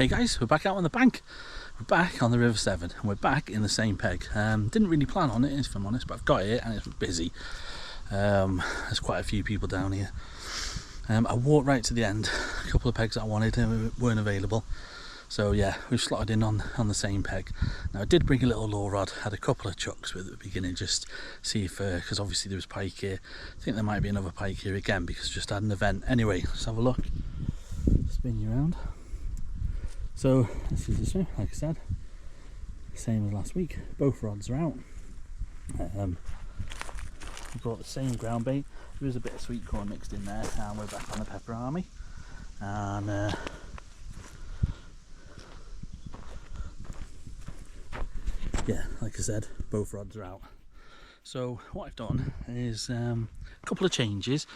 Okay guys, we're back out on the bank. We're back on the River Severn and we're back in the same peg. Didn't really plan on it, if I'm honest, but I've got it and it's busy. There's quite a few people down here. I walked right to the end. A couple of pegs that I wanted weren't available. So yeah, we've slotted in on the same peg. Now I did bring a little lure rod, had a couple of chucks with at the beginning, just see if, because obviously there was pike here. I think there might be another pike here again because just had an event. Anyway, let's have a look. Spin you around. So this is the show, like I said, same as last week. Both rods are out. We brought the same ground bait. There was a bit of sweet corn mixed in there, and we're back on the pepper army. And yeah, like I said, both rods are out. So what I've done is a couple of changes.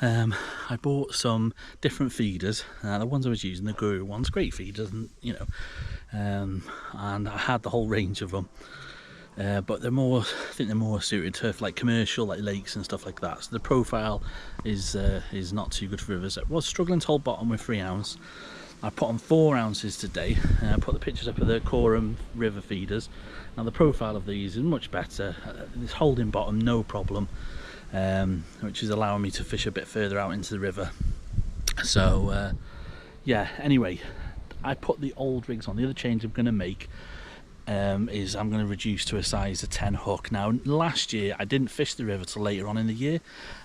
I bought some different feeders. The ones I was using, the Guru ones, great feeders, and you know, and I had the whole range of them. But they're more, I think they're more suited to like commercial, like lakes and stuff like that. So the profile is not too good for rivers. I was struggling to hold bottom with 3 ounce. I put on 4 ounces today. I put the pictures up of the Coram river feeders. Now the profile of these is much better. It's holding bottom, no problem, which is allowing me to fish a bit further out into the river. So yeah, anyway, I put the old rigs on. The other change I'm going to make is I'm going to reduce to a size of 10 hook. Now last year I didn't fish the river till later on in the year,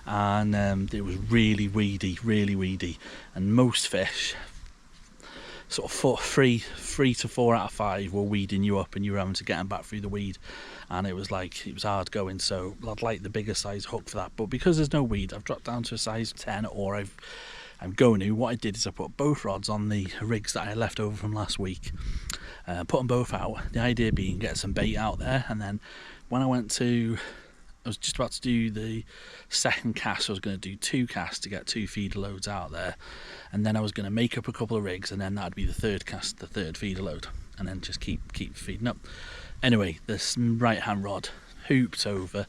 and it was really weedy, and most fish, sort of 3 to 4 out of 5 were weeding you up and you were having to get them back through the weed, and it was hard going. So I'd like the bigger size hook for that, but because there's no weed, I've dropped down to a size 10, or I'm going to. What I did is I put both rods on the rigs that I left over from last week, put them both out. The idea being get some bait out there, and then when I was just about to do the second cast, I was going to do 2 casts to get 2 feeder loads out there, and then I was going to make up a couple of rigs, and then that'd be the third cast, the third feeder load, and then just keep feeding up. Anyway, this right hand rod hooped over,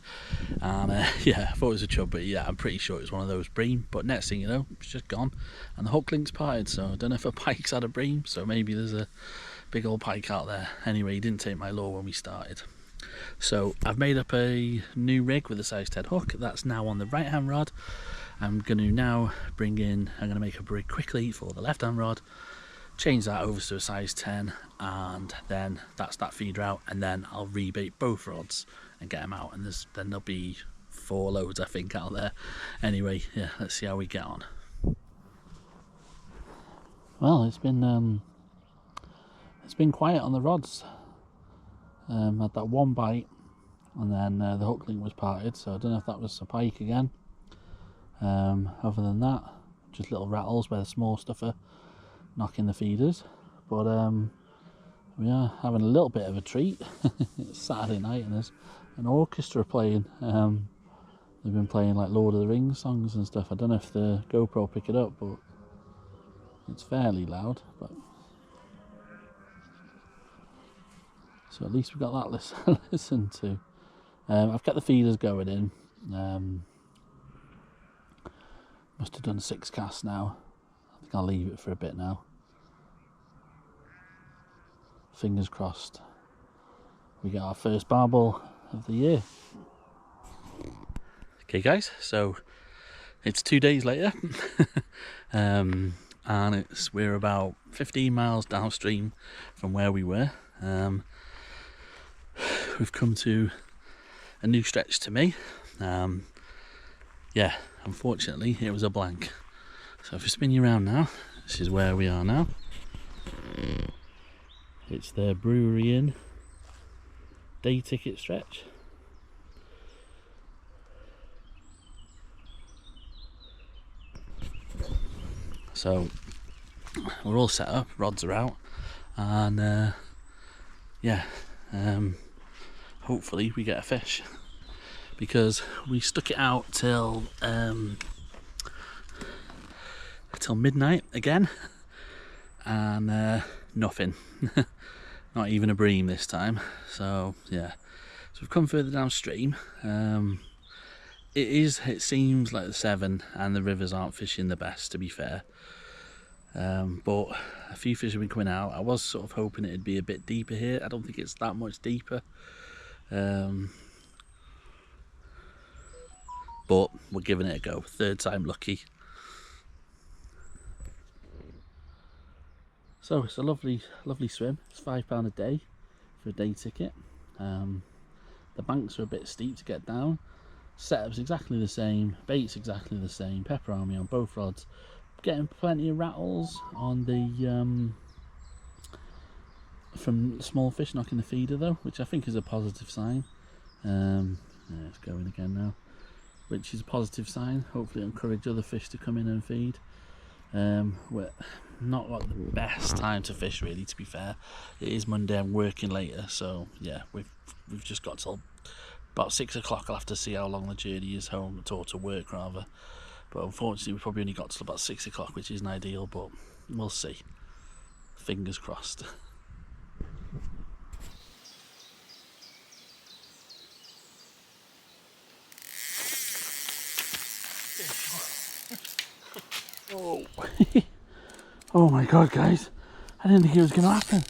and yeah, I thought it was a chub, but yeah, I'm pretty sure it was one of those bream. But next thing you know, it's just gone, and the hook link's parted. So I don't know if a pike's had a bream, so maybe there's a big old pike out there. Anyway, he didn't take my lure when we started. So I've made up a new rig with a size 10 hook. That's now on the right hand rod. I'm going to now I'm going to make up a rig quickly for the left hand rod, change that over to a size 10, and then that's that feeder out, and then I'll rebait both rods and get them out, and then there'll be 4 loads I think out there. Anyway, yeah, let's see how we get on. Well, it's been quiet on the rods. Had that one bite, and then the hook link was parted, so I don't know if that was a pike again. Other than that, just little rattles where the small stuff are knocking the feeders. But we are having a little bit of a treat. It's Saturday night and there's an orchestra playing. They've been playing like Lord of the Rings songs and stuff. I don't know if the GoPro pick it up, but it's fairly loud. But so at least we've got that listen to. I've kept the feeders going in. Must have done 6 casts now. I think I'll leave it for a bit now. Fingers crossed we get our first barbel of the year. Okay guys, so it's 2 days later. And we're about 15 miles downstream from where we were. We've come to a new stretch to me. Yeah, unfortunately it was a blank. So if I spin you around now, this is where we are now. It's the Brewery Inn day ticket stretch. So we're all set up, rods are out, and yeah, hopefully we get a fish, because we stuck it out till midnight again, and nothing. Not even a bream this time. So yeah, so we've come further downstream. It seems like the Severn and the rivers aren't fishing the best, to be fair. But a few fish have been coming out. I was sort of hoping it'd be a bit deeper here. I don't think it's that much deeper. But we're giving it a go. Third time lucky. So it's a lovely swim. It's £5 a day for a day ticket. The banks are a bit steep to get down. Setup's exactly the same, bait's exactly the same, pepper army on both rods. Getting plenty of rattles on the from small fish knocking the feeder though, which I think is a positive sign. Yeah, it's going again now, which is a positive sign. Hopefully encourage other fish to come in and feed. We're not got the best time to fish really, to be fair. It is Monday, I'm working later, so yeah, we've just got till about 6 o'clock. I'll have to see how long the journey is home, or to work rather. But unfortunately we probably only got till about 6 o'clock, which isn't ideal, but we'll see. Fingers crossed. Oh. Oh my god, guys, I didn't think it was going to happen.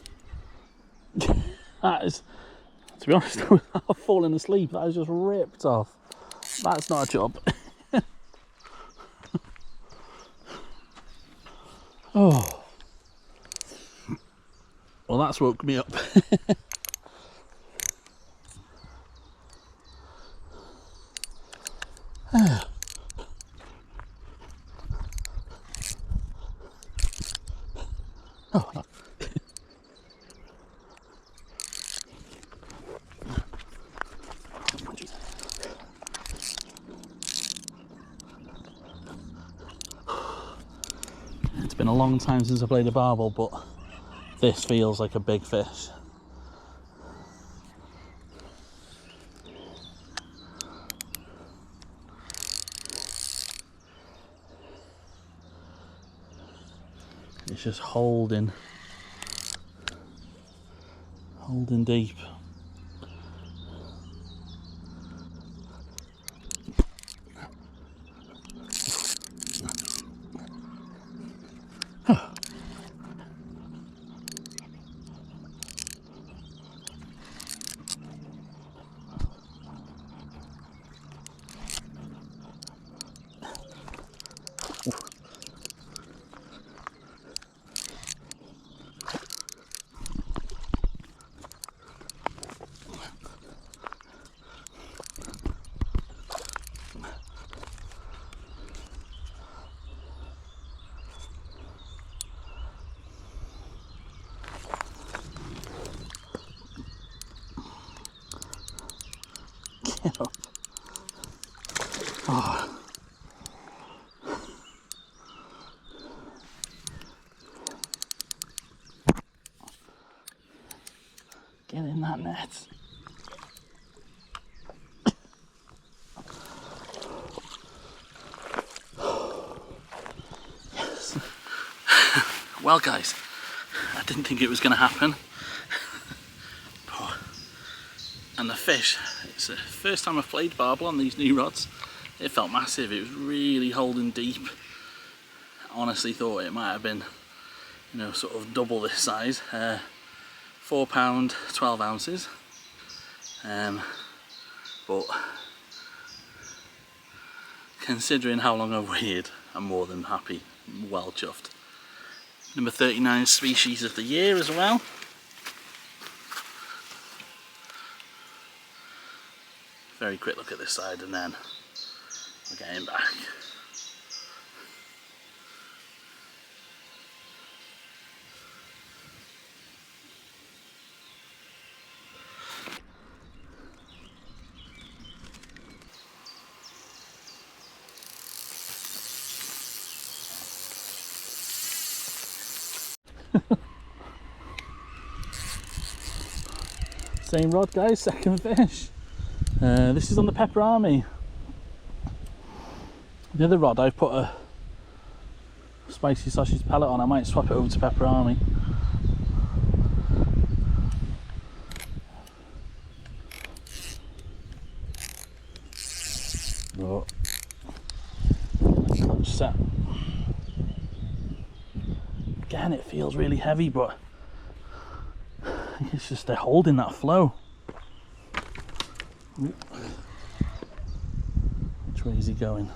That is, to be honest, I was half falling asleep. That was just ripped off. That's not a job. Oh, well, that's woke me up. Oh, no. It's been a long time since I played a barbel, but this feels like a big fish. It's just holding deep. Oh. Get in that net. Yes. Well, guys, I didn't think it was going to happen. And the fish, it's the first time I've played barbel on these new rods. It felt massive, it was really holding deep. I honestly thought it might have been, you know, sort of double this size. £4, 12 ounces. But considering how long I've waited, I'm more than happy, well chuffed. Number 39 species of the year as well. Very quick look at this side and then we're getting back. Same rod, guys, second fish. This is on the Pepper Army. The other rod I've put a spicy sausage pellet on. I might swap it over to Pepper Army. Oh. Set. again, it feels really heavy, but it's just they're holding that flow. Which way is he going?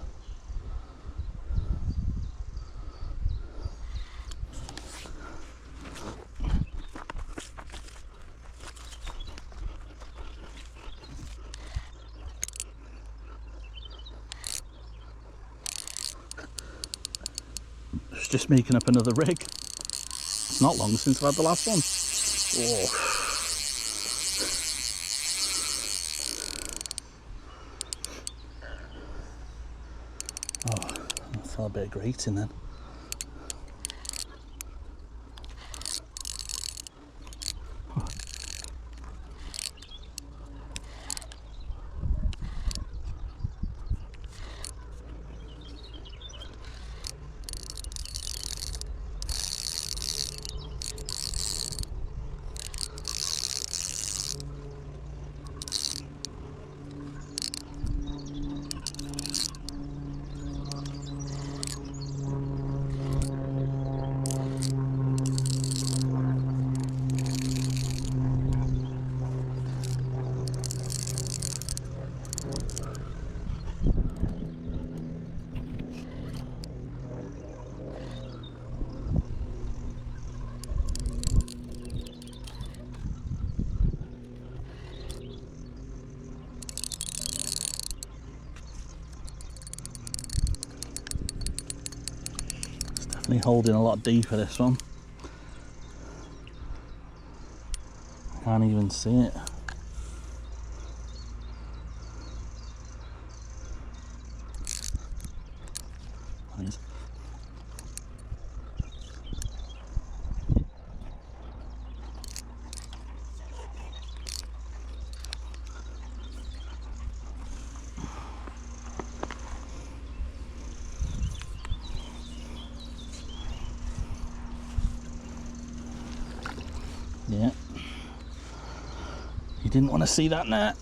Just making up another rig. It's not long since I've had the last one. Oh, I felt a bit of grating then. Holding a lot deeper, this one. I can't even see it. Nice. Yeah, you didn't want to see that net.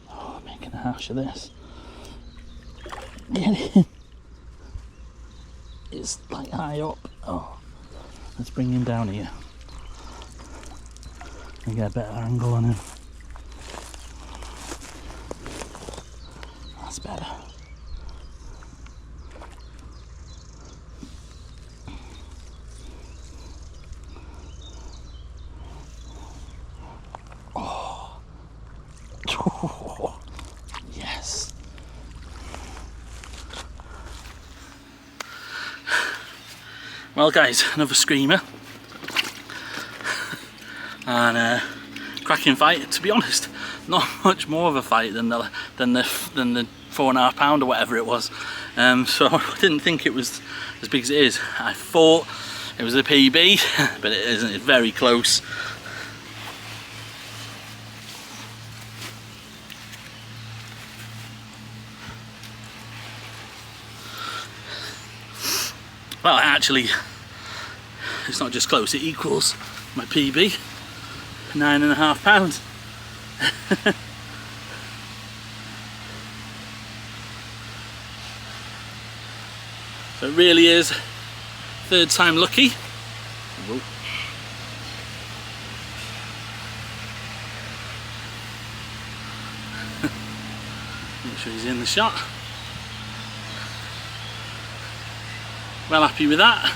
Oh, making a hash of this. Get in. It's like high up. Oh, let's bring him down here. And get a better angle on him. That's better. Oh. Oh. Yes. Well guys, another screamer. And cracking fight. To be honest, not much more of a fight than the 4.5 pound or whatever it was. So I didn't think it was as big as it is. I thought it was a PB, but it isn't. It's very close. Well, actually, it's not just close. It equals my PB. 9.5 pounds. So it really is third time lucky. Whoa. Make sure he's in the shot. Well happy with that.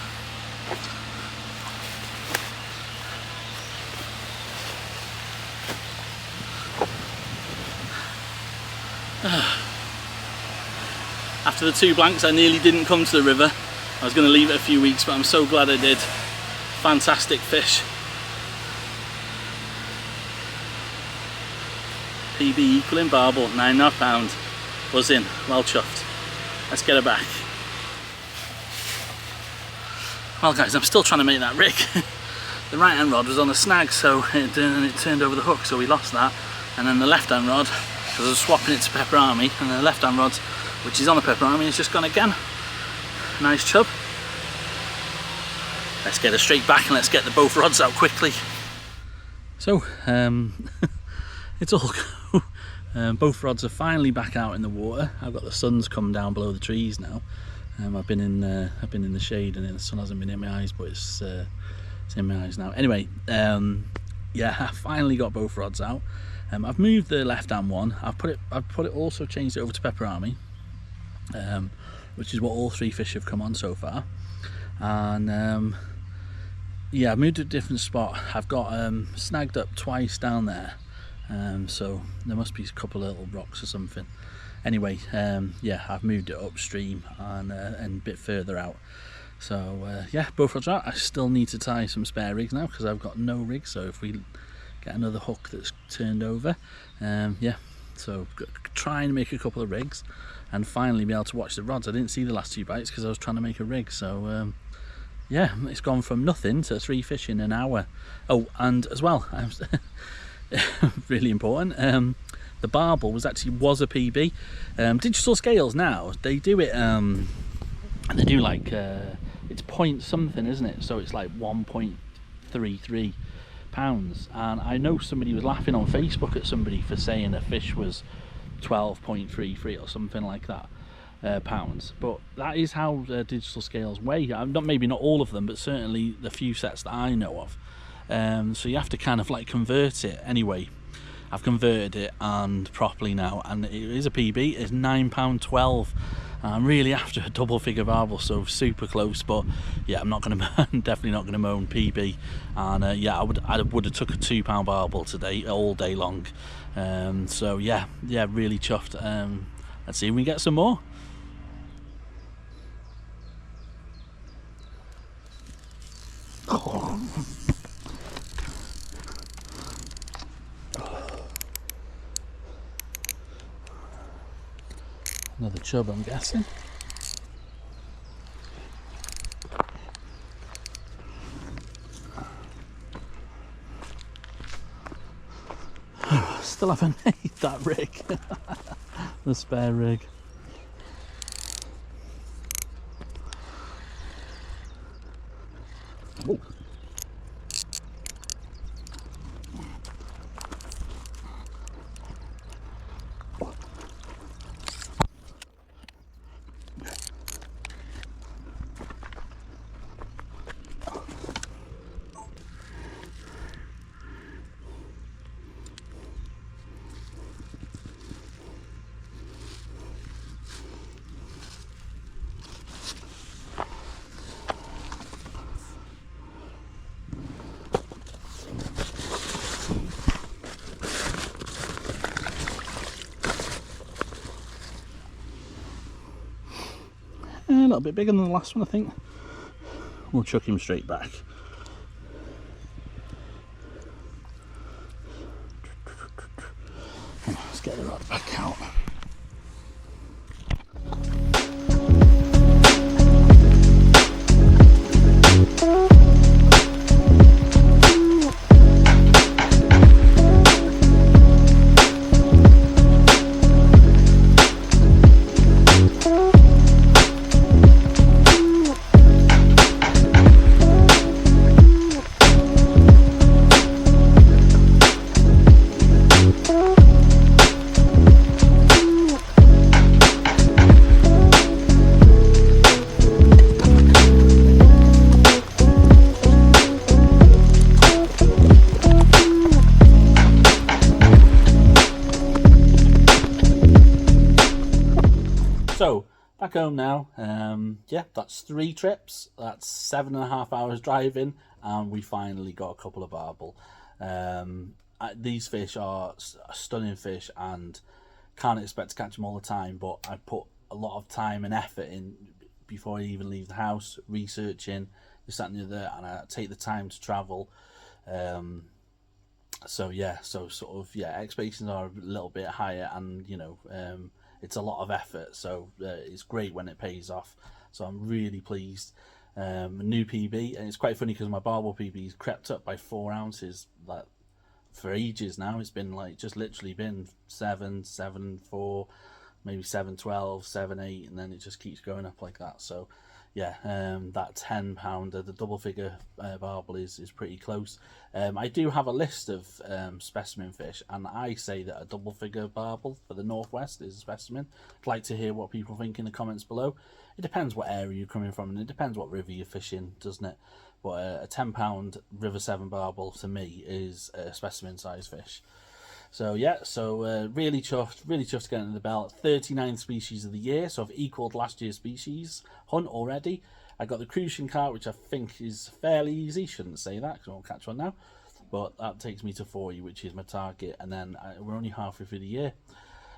After the 2 blanks, I nearly didn't come to the river. I was going to leave it a few weeks, but I'm so glad I did. Fantastic fish. PB equaling barbel, 9.5 pound. Was in, well chuffed. Let's get her back. Well guys, I'm still trying to make that rig. The right hand rod was on a snag, so it turned over the hook, so we lost that. And then the left hand rod, because I was swapping it to Pepper Army, and the left hand rod, which is on the Pepper Army, has just gone again. Nice chub. let's get her straight back and let's get the both rods out quickly. So it's all go. Both rods are finally back out in the water. I've got the sun's come down below the trees now. I've been in the shade and the sun hasn't been in my eyes, but it's in my eyes now. Anyway, yeah, I finally got both rods out. I've moved the left-hand one. I've also changed it over to pepperami, which is what all three fish have come on so far. And yeah, I've moved to a different spot. I've got snagged up twice down there, so there must be a couple of little rocks or something. Anyway, yeah, I've moved it upstream and a bit further out. So yeah, both rods out. I still need to tie some spare rigs now because I've got no rig. So if we get another hook that's turned over, yeah, so try and make a couple of rigs and finally be able to watch the rods. I didn't see the last two bites because I was trying to make a rig. So yeah, it's gone from nothing to 3 fish in an hour. Oh, and as well, really important, the barbel was a PB. Digital scales now, they do it, and they do like, it's point something, isn't it? So it's like 1.33 pounds. And I know somebody was laughing on Facebook at somebody for saying a fish was 12.33 or something like that pounds. But that is how digital scales weigh. Maybe not all of them, but certainly the few sets that I know of. So you have to kind of like convert it. Anyway, I've converted it and properly now, and it is a PB. It's £9.12. I'm really after a double figure barbel, so super close. But yeah, I'm not going to definitely not going to moan PB. And yeah, I would have took a £2 barbel today all day long. So yeah, really chuffed. Let's see if we can get some more. Oh. Another chub, I'm guessing. Still haven't made that rig. The spare rig. Oh. A little bit bigger than the last one, I think. We'll chuck him straight back. Let's get the rod back out. So back home now. Yeah, that's 3 trips. That's 7.5 hours driving, and we finally got a couple of barbel. These fish are stunning fish, and can't expect to catch them all the time. But I put a lot of time and effort in before I even leave the house, researching this, that, and the other, and I take the time to travel. So yeah, so sort of expectations are a little bit higher, and you know, it's a lot of effort, so it's great when it pays off. So I'm really pleased. New PB, and it's quite funny because my barbel PB's crept up by 4 ounces like for ages now. It's been like just literally been 7, 7, 4, maybe 7, 12, 7, 8, and then it just keeps going up like that. So yeah, that £10, the double figure barbel is pretty close. I do have a list of specimen fish, and I say that a double figure barbel for the northwest is a specimen. I'd like to hear what people think in the comments below. It depends what area you're coming from, and it depends what river you're fishing, doesn't it? But a £10 River Severn barbel to me is a specimen size fish. So yeah, so really chuffed to get into the belt. 39 species of the year, so I've equalled last year's species hunt already. I got the crucian carp, which I think is fairly easy. Shouldn't say that because I won't catch one now. But that takes me to 40, which is my target, and then we're only halfway through the year.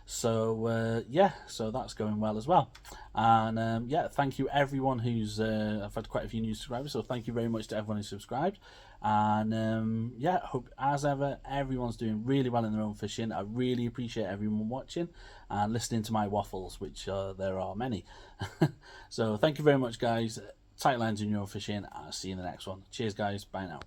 So yeah, so that's going well as well. And yeah, thank you everyone who's I've had quite a few new subscribers, so thank you very much to everyone who's subscribed. And yeah, hope as ever everyone's doing really well in their own fishing. I really appreciate everyone watching and listening to my waffles, which there are many. So thank you very much, guys. Tight lines in your own fishing. I'll see you in the next one. Cheers, guys. Bye now.